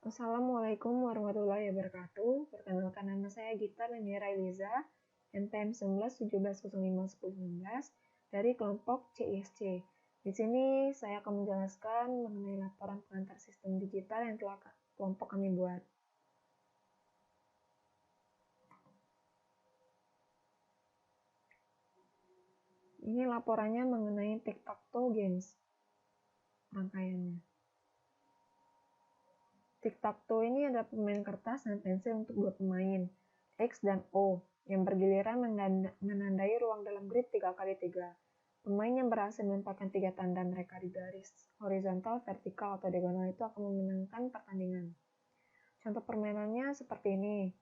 Assalamualaikum warahmatullahi wabarakatuh. Perkenalkan, nama saya Gita Leniara Eliza, NPM 1917051019 dari kelompok CISC. Di sini saya akan menjelaskan mengenai laporan pengantar sistem digital yang telah kelompok kami buat. Ini laporannya mengenai tic-tac-toe games, rangkaiannya. Tic-tac-toe ini adalah permainan kertas dan pensil untuk dua pemain, X dan O, yang bergiliran menandai ruang dalam grid 3x3. Pemain yang berhasil menempatkan 3 tanda mereka di garis horizontal, vertikal, atau diagonal itu akan memenangkan pertandingan. Contoh permainannya seperti ini.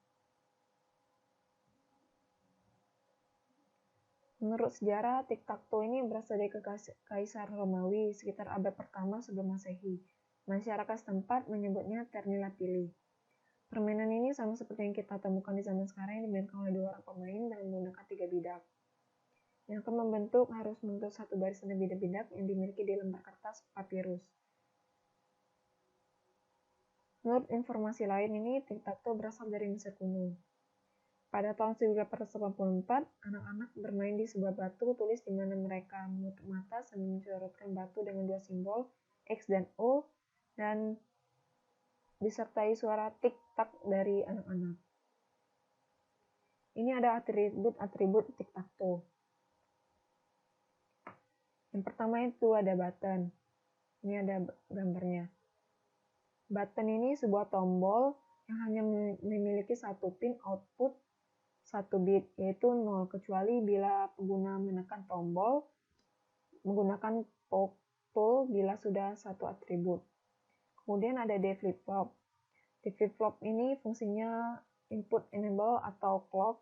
Menurut sejarah, tic-tac-toe ini berasal dari Kaisar Romawi sekitar abad pertama sebelum Masehi. Masyarakat setempat menyebutnya ternila pili. Permainan ini sama seperti yang kita temukan di zaman sekarang yang dimainkan oleh 2 orang pemain dan menggunakan 3 bidak. Yang akan harus membentuk satu barisan bidak-bidak yang dimiliki di lembar kertas papirus. Menurut informasi lain ini, tic-tac-toe berasal dari Mesir kuno. Pada tahun 1884, anak-anak bermain di sebuah batu tulis di mana mereka menutup mata sambil mencoretkan batu dengan 2 simbol X dan O dan disertai suara tik-tak dari anak-anak. Ini ada atribut tic-tac-toe. Yang pertama itu ada button. Ini ada gambarnya. Button ini sebuah tombol yang hanya memiliki satu pin output 1 bit, yaitu 0, kecuali bila pengguna menekan tombol menggunakan poke tool bila sudah satu atribut. Kemudian ada D flip-flop. D flip-flop ini fungsinya input enable atau clock,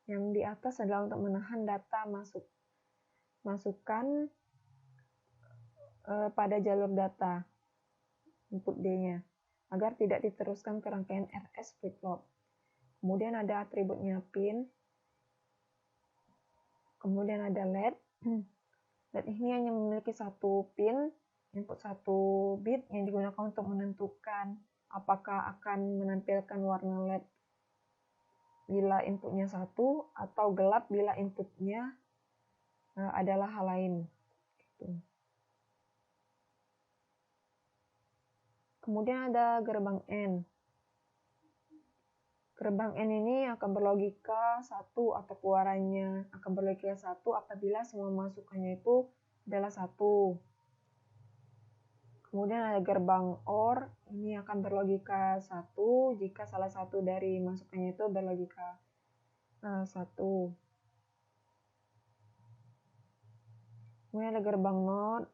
yang di atas adalah untuk menahan data masukan pada jalur data input D-nya agar tidak diteruskan ke rangkaian RS flip-flop. Kemudian ada atributnya pin. Kemudian ada LED. LED ini hanya memiliki satu pin, input 1 bit yang digunakan untuk menentukan apakah akan menampilkan warna LED bila inputnya 1 atau gelap bila inputnya adalah hal lain. Kemudian ada gerbang N. Gerbang N ini akan berlogika 1 atau keluarannya akan berlogika 1 apabila semua masukannya itu adalah 1. Kemudian ada gerbang OR, ini akan berlogika 1 jika salah satu dari masukannya itu berlogika 1. Kemudian ada gerbang NOT.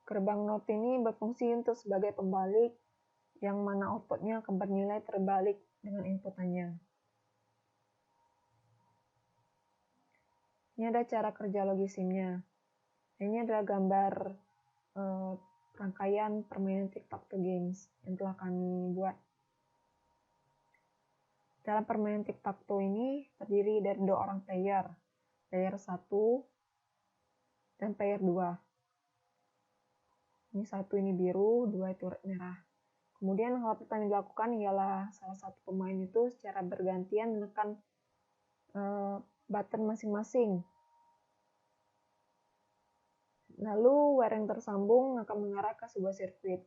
Gerbang NOT ini berfungsi untuk sebagai pembalik yang mana outputnya akan bernilai terbalik dengan inputannya. Ini ada cara kerja logisimnya. Ini adalah gambar rangkaian permainan tic-tac-toe games yang telah kami buat. Dalam permainan tic-tac-toe ini terdiri dari 2 orang player 1 dan player 2. Ini 1 ini biru, 2 itu merah. Kemudian hal pertama yang dilakukan ialah salah satu pemain itu secara bergantian menekan button masing-masing. Lalu wire yang tersambung akan mengarah ke sebuah sirkuit.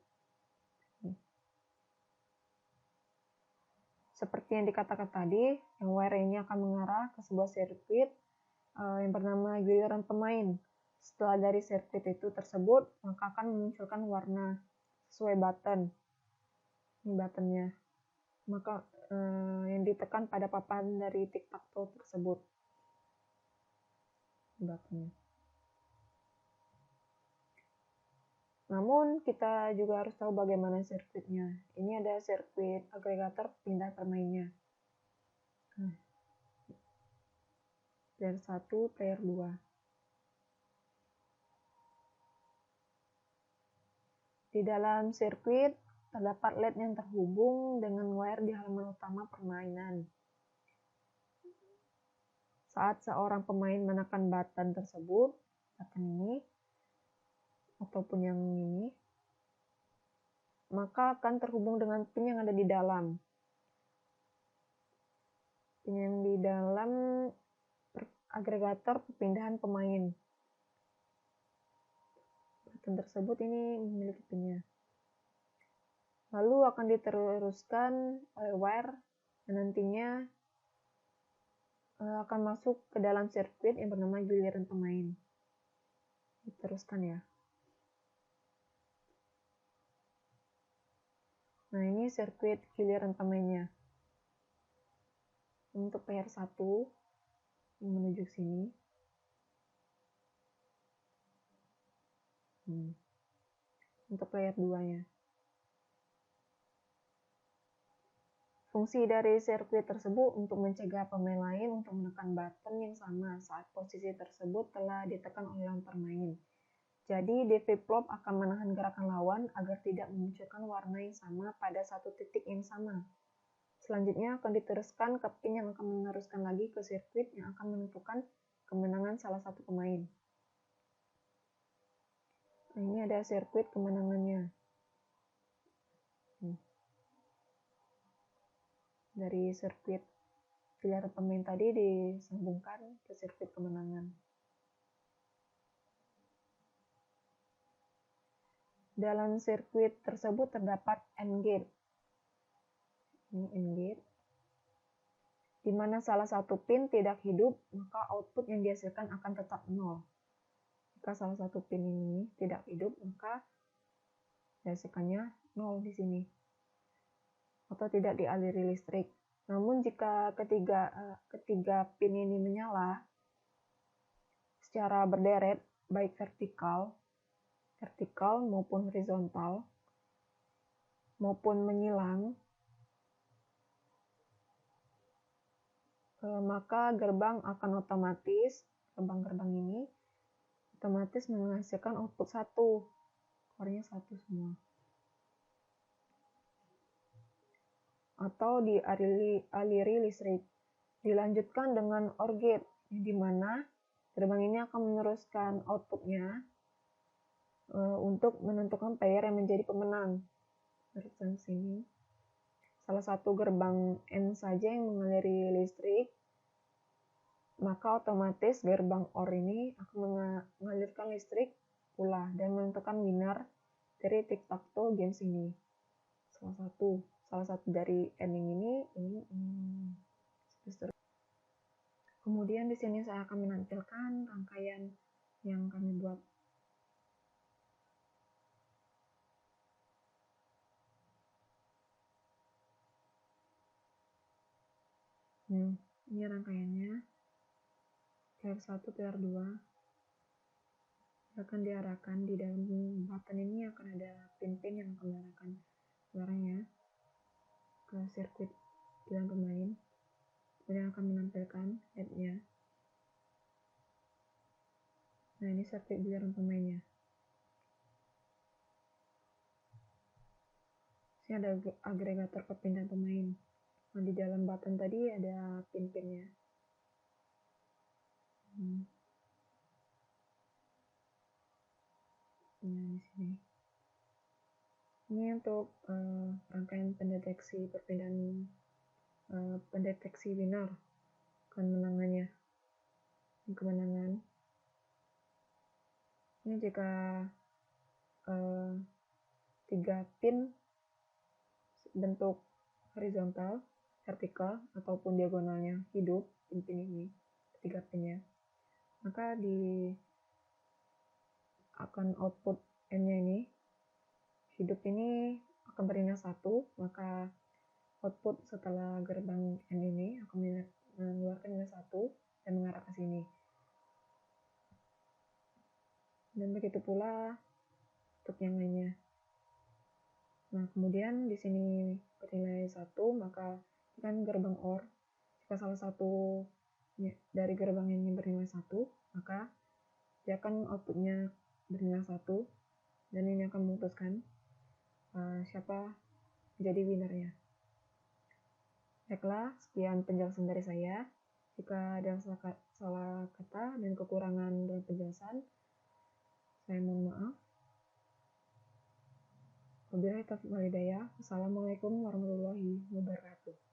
Seperti yang dikatakan tadi, yang wire ini akan mengarah ke sebuah sirkuit yang bernama giliran pemain. Setelah dari sirkuit itu tersebut, maka akan memunculkan warna sesuai button. Ini buttonnya. Maka yang ditekan pada papan dari tic-tac-toe tersebut. Buttonnya. Namun, kita juga harus tahu bagaimana sirkuitnya. Ini ada sirkuit agregator pindah permainnya. Player 1, player 2. Di dalam sirkuit, terdapat LED yang terhubung dengan wire di halaman utama permainan. Saat seorang pemain menekan button tersebut, button ini, ataupun yang ini, maka akan terhubung dengan pin yang ada di dalam. Pin yang di dalam agregator perpindahan pemain. Button tersebut ini memiliki pinnya. Lalu akan diteruskan oleh wire dan nantinya akan masuk ke dalam sirkuit yang bernama giliran pemain. Diteruskan ya. Nah, ini sirkuit giliran pemainnya. Untuk player 1 yang menuju sini. Untuk player 2-nya. Fungsi dari sirkuit tersebut untuk mencegah pemain lain untuk menekan button yang sama saat posisi tersebut telah ditekan oleh lawan permain. Jadi, flip-flop akan menahan gerakan lawan agar tidak memunculkan warna yang sama pada satu titik yang sama. Selanjutnya akan diteruskan ke pin yang akan meneruskan lagi ke sirkuit yang akan menentukan kemenangan salah satu pemain. Nah, ini ada sirkuit kemenangannya. Dari sirkuit giliran pemain tadi disambungkan ke sirkuit kemenangan. Dalam sirkuit tersebut terdapat AND gate. Ini AND gate. Di mana salah satu pin tidak hidup, maka output yang dihasilkan akan tetap 0. Jika salah satu pin ini tidak hidup, maka dihasilkannya 0 di sini. Atau tidak dialiri listrik. Namun jika ketiga pin ini menyala secara berderet, baik vertikal maupun horizontal, maupun menyilang, maka gerbang ini otomatis menghasilkan output 1, keluarnya 1 semua. Atau dialiri listrik. Dilanjutkan dengan OR gate, di mana gerbang ini akan meneruskan outputnya untuk menentukan player yang menjadi pemenang. Teruskan sini. Salah satu gerbang N saja yang mengaliri listrik, maka otomatis gerbang OR ini akan mengalirkan listrik pula dan menentukan winner dari tic-tac-toe games ini. Salah satu dari N ini. Kemudian di sini saya akan menampilkan rangkaian yang kami buat. Ini rangkaiannya. Player 1, player 2 akan diarahkan di dalam button ini akan ada pin-pin yang akan mengarahkan suaranya ke sirkuit giliran pemain. Kemudian akan menampilkan head-nya. Nah, ini sirkuit giliran pemainnya. Ini ada agregator perpindahan pemain. Nah, di dalam button tadi ada pin-pinnya. Nah, di sini. Ini untuk rangkaian pendeteksi perpindahan pendeteksi winner kemenangannya. Ini kemenangan. Ini jika 3 pin bentuk horizontal, vertikal, ataupun diagonalnya hidup, pin-pin ini, 3 pinnya, maka akan output N-nya ini, hidup ini akan bernilai 1, maka output setelah gerbang N ini akan mengeluarkan nilai 1 dan mengarah ke sini. Dan begitu pula untuk yang lainnya. Nah, kemudian di sini bernilai 1, maka kan gerbang OR. Jika salah satu dari gerbang ini bernilai 1, maka dia akan outputnya bernilai 1, dan ini akan memutuskan siapa menjadi winnernya. Baiklah, sekian penjelasan dari saya. Jika ada salah kata dan kekurangan dalam penjelasan, saya mohon maaf. Wabillahi taufiq wal hidayah. Wassalamualaikum warahmatullahi wabarakatuh.